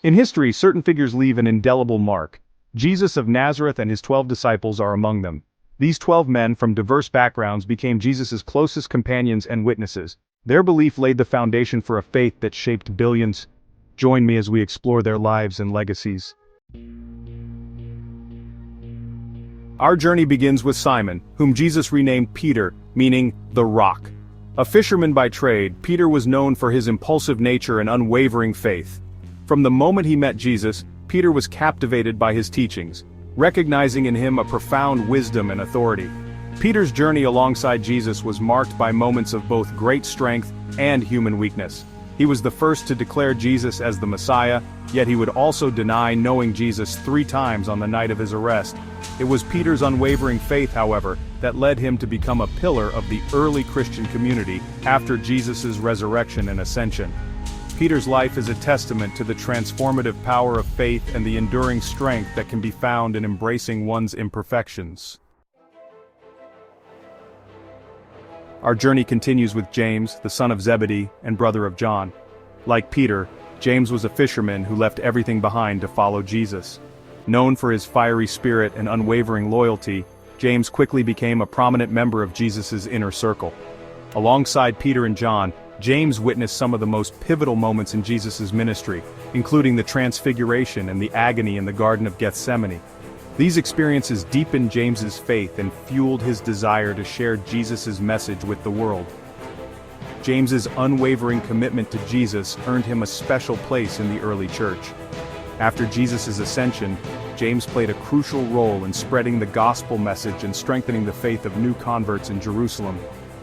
In history, certain figures leave an indelible mark. Jesus of Nazareth and his 12 disciples are among them. These 12 men from diverse backgrounds became Jesus' closest companions and witnesses. Their belief laid the foundation for a faith that shaped billions. Join me as we explore their lives and legacies. Our journey begins with Simon, whom Jesus renamed Peter, meaning the Rock. A fisherman by trade, Peter was known for his impulsive nature and unwavering faith. From the moment he met Jesus, Peter was captivated by his teachings, recognizing in him a profound wisdom and authority. Peter's journey alongside Jesus was marked by moments of both great strength and human weakness. He was the first to declare Jesus as the Messiah, yet he would also deny knowing Jesus 3 times on the night of his arrest. It was Peter's unwavering faith, however, that led him to become a pillar of the early Christian community after Jesus' resurrection and ascension. Peter's life is a testament to the transformative power of faith and the enduring strength that can be found in embracing one's imperfections. Our journey continues with James, the son of Zebedee and brother of John. Like Peter, James was a fisherman who left everything behind to follow Jesus. Known for his fiery spirit and unwavering loyalty, James quickly became a prominent member of Jesus' inner circle. Alongside Peter and John, James witnessed some of the most pivotal moments in Jesus' ministry, including the Transfiguration and the agony in the Garden of Gethsemane. These experiences deepened James's faith and fueled his desire to share Jesus' message with the world. James's unwavering commitment to Jesus earned him a special place in the early church. After Jesus' ascension, James played a crucial role in spreading the gospel message and strengthening the faith of new converts in Jerusalem.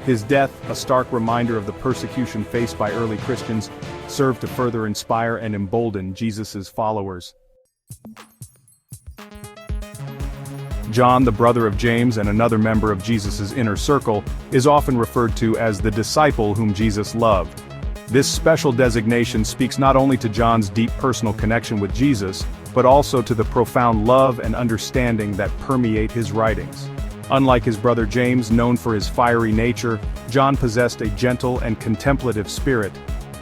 His death, a stark reminder of the persecution faced by early Christians, served to further inspire and embolden Jesus' followers. John, the brother of James and another member of Jesus' inner circle, is often referred to as the disciple whom Jesus loved. This special designation speaks not only to John's deep personal connection with Jesus, but also to the profound love and understanding that permeate his writings. Unlike his brother James, known for his fiery nature, John possessed a gentle and contemplative spirit.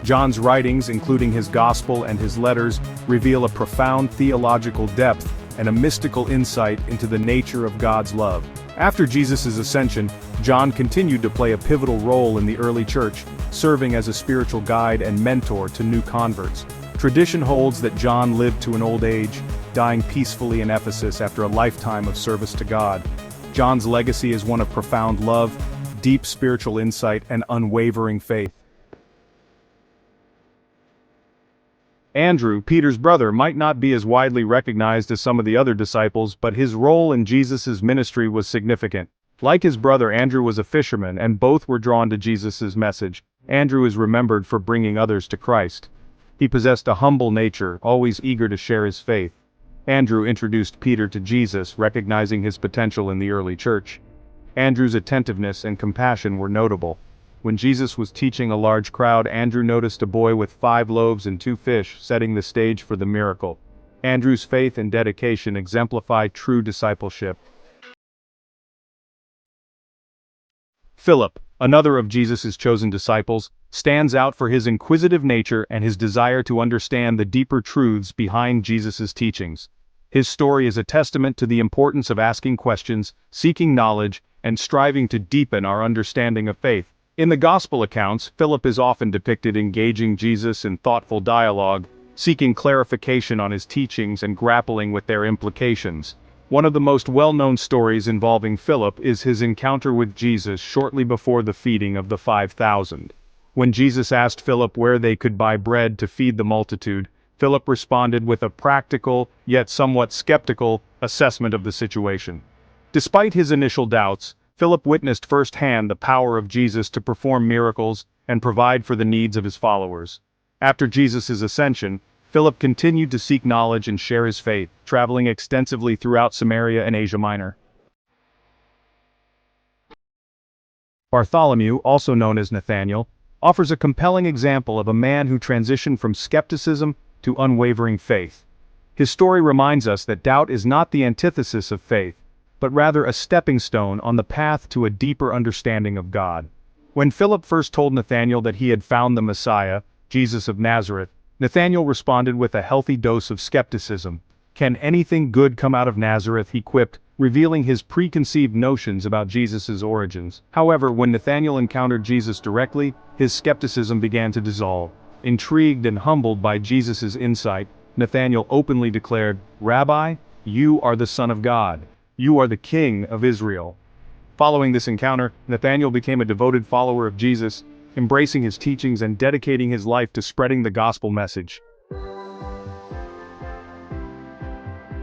John's writings, including his gospel and his letters, reveal a profound theological depth and a mystical insight into the nature of God's love. After Jesus' ascension, John continued to play a pivotal role in the early church, serving as a spiritual guide and mentor to new converts. Tradition holds that John lived to an old age, dying peacefully in Ephesus after a lifetime of service to God. John's legacy is one of profound love, deep spiritual insight, and unwavering faith. Andrew, Peter's brother, might not be as widely recognized as some of the other disciples, but his role in Jesus' ministry was significant. Like his brother, Andrew was a fisherman, and both were drawn to Jesus' message. Andrew is remembered for bringing others to Christ. He possessed a humble nature, always eager to share his faith. Andrew introduced Peter to Jesus, recognizing his potential in the early church. Andrew's attentiveness and compassion were notable. When Jesus was teaching a large crowd, Andrew noticed a boy with 5 loaves and 2 fish, setting the stage for the miracle. Andrew's faith and dedication exemplify true discipleship. Philip, another of Jesus' chosen disciples, stands out for his inquisitive nature and his desire to understand the deeper truths behind Jesus' teachings. His story is a testament to the importance of asking questions, seeking knowledge, and striving to deepen our understanding of faith. In the Gospel accounts, Philip is often depicted engaging Jesus in thoughtful dialogue, seeking clarification on his teachings and grappling with their implications. One of the most well-known stories involving Philip is his encounter with Jesus shortly before the feeding of the 5,000. When Jesus asked Philip where they could buy bread to feed the multitude, Philip responded with a practical, yet somewhat skeptical, assessment of the situation. Despite his initial doubts, Philip witnessed firsthand the power of Jesus to perform miracles and provide for the needs of his followers. After Jesus' ascension, Philip continued to seek knowledge and share his faith, traveling extensively throughout Samaria and Asia Minor. Bartholomew, also known as Nathanael, offers a compelling example of a man who transitioned from skepticism to unwavering faith. His story reminds us that doubt is not the antithesis of faith, but rather a stepping stone on the path to a deeper understanding of God. When Philip first told Nathanael that he had found the Messiah, Jesus of Nazareth, Nathanael responded with a healthy dose of skepticism. "Can anything good come out of Nazareth?" he quipped, revealing his preconceived notions about Jesus' origins. However, when Nathanael encountered Jesus directly, his skepticism began to dissolve. Intrigued and humbled by Jesus' insight, Nathanael openly declared, "Rabbi, you are the Son of God. You are the King of Israel." Following this encounter, Nathanael became a devoted follower of Jesus, embracing his teachings and dedicating his life to spreading the gospel message.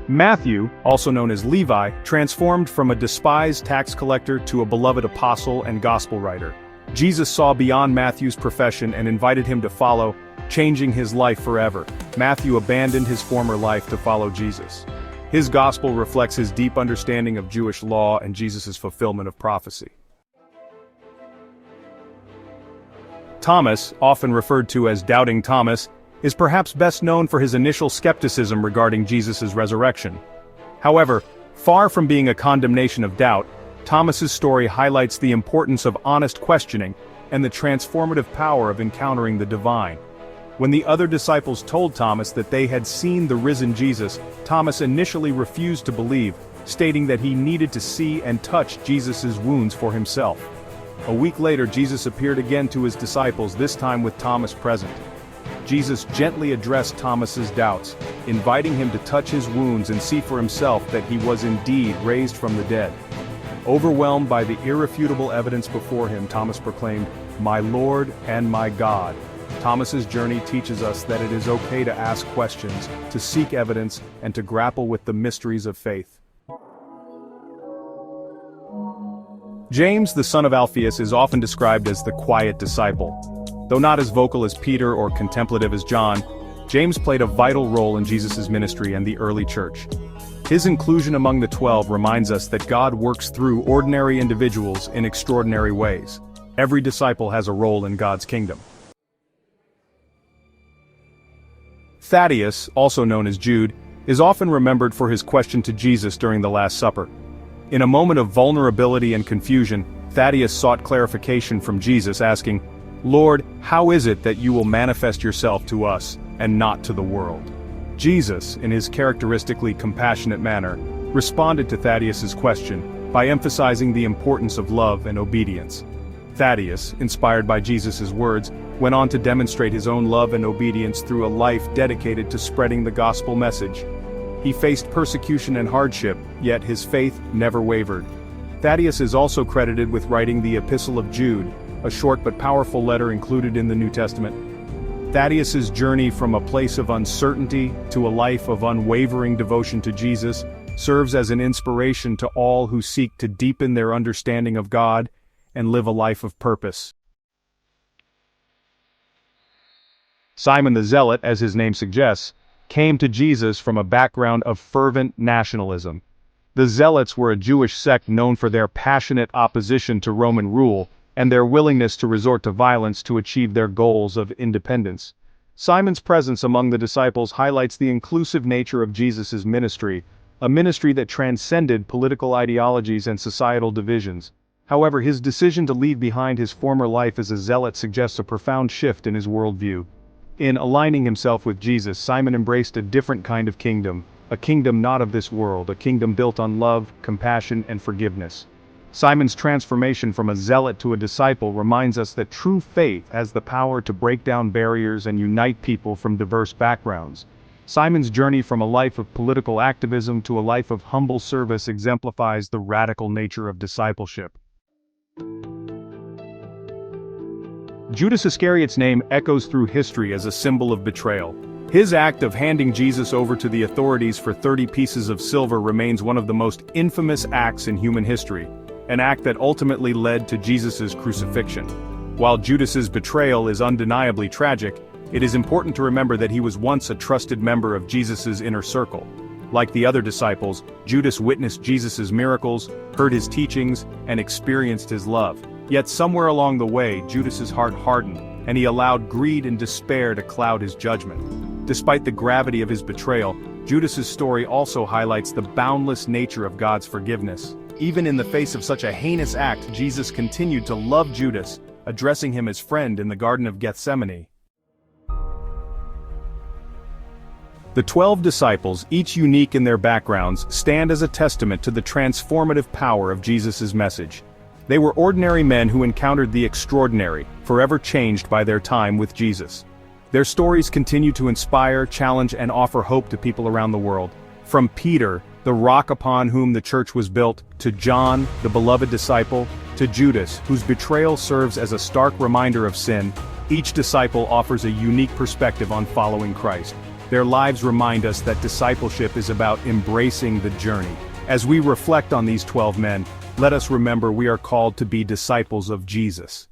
Matthew, also known as Levi, transformed from a despised tax collector to a beloved apostle and gospel writer. Jesus saw beyond Matthew's profession and invited him to follow, changing his life forever. Matthew abandoned his former life to follow Jesus. His gospel reflects his deep understanding of Jewish law and Jesus' fulfillment of prophecy. Thomas, often referred to as Doubting Thomas, is perhaps best known for his initial skepticism regarding Jesus' resurrection. However, far from being a condemnation of doubt, Thomas's story highlights the importance of honest questioning and the transformative power of encountering the divine. When the other disciples told Thomas that they had seen the risen Jesus, Thomas initially refused to believe, stating that he needed to see and touch Jesus' wounds for himself. A week later, Jesus appeared again to his disciples, this time with Thomas present. Jesus gently addressed Thomas's doubts, inviting him to touch his wounds and see for himself that he was indeed raised from the dead. Overwhelmed by the irrefutable evidence before him, Thomas proclaimed, "My Lord and my God." Thomas's journey teaches us that it is okay to ask questions, to seek evidence, and to grapple with the mysteries of faith. James, the son of Alphaeus, is often described as the quiet disciple. Though not as vocal as Peter or contemplative as John, James played a vital role in Jesus' ministry and the early church. His inclusion among the 12 reminds us that God works through ordinary individuals in extraordinary ways. Every disciple has a role in God's kingdom. Thaddeus, also known as Jude, is often remembered for his question to Jesus during the Last Supper. In a moment of vulnerability and confusion, Thaddeus sought clarification from Jesus, asking, "Lord, how is it that you will manifest yourself to us, and not to the world?" Jesus, in his characteristically compassionate manner, responded to Thaddeus' question by emphasizing the importance of love and obedience. Thaddeus, inspired by Jesus' words, went on to demonstrate his own love and obedience through a life dedicated to spreading the gospel message. He faced persecution and hardship, yet his faith never wavered. Thaddeus is also credited with writing the Epistle of Jude, a short but powerful letter included in the New Testament. Thaddeus' journey from a place of uncertainty to a life of unwavering devotion to Jesus serves as an inspiration to all who seek to deepen their understanding of God and live a life of purpose. Simon the Zealot, as his name suggests, came to Jesus from a background of fervent nationalism. The Zealots were a Jewish sect known for their passionate opposition to Roman rule, and their willingness to resort to violence to achieve their goals of independence. Simon's presence among the disciples highlights the inclusive nature of Jesus' ministry, a ministry that transcended political ideologies and societal divisions. However, his decision to leave behind his former life as a zealot suggests a profound shift in his worldview. In aligning himself with Jesus, Simon embraced a different kind of kingdom, a kingdom not of this world, a kingdom built on love, compassion, and forgiveness. Simon's transformation from a zealot to a disciple reminds us that true faith has the power to break down barriers and unite people from diverse backgrounds. Simon's journey from a life of political activism to a life of humble service exemplifies the radical nature of discipleship. Judas Iscariot's name echoes through history as a symbol of betrayal. His act of handing Jesus over to the authorities for 30 pieces of silver remains one of the most infamous acts in human history, an act that ultimately led to Jesus' crucifixion. While Judas's betrayal is undeniably tragic, it is important to remember that he was once a trusted member of Jesus' inner circle. Like the other disciples, Judas witnessed Jesus' miracles, heard his teachings, and experienced his love. Yet somewhere along the way, Judas's heart hardened, and he allowed greed and despair to cloud his judgment. Despite the gravity of his betrayal, Judas's story also highlights the boundless nature of God's forgiveness. Even in the face of such a heinous act, Jesus continued to love Judas, addressing him as friend in the Garden of Gethsemane. The 12 disciples, each unique in their backgrounds, stand as a testament to the transformative power of Jesus' message. They were ordinary men who encountered the extraordinary, forever changed by their time with Jesus. Their stories continue to inspire, challenge, and offer hope to people around the world. From Peter, the rock upon whom the church was built, to John, the beloved disciple, to Judas, whose betrayal serves as a stark reminder of sin, each disciple offers a unique perspective on following Christ. Their lives remind us that discipleship is about embracing the journey. As we reflect on these 12 men, let us remember we are called to be disciples of Jesus.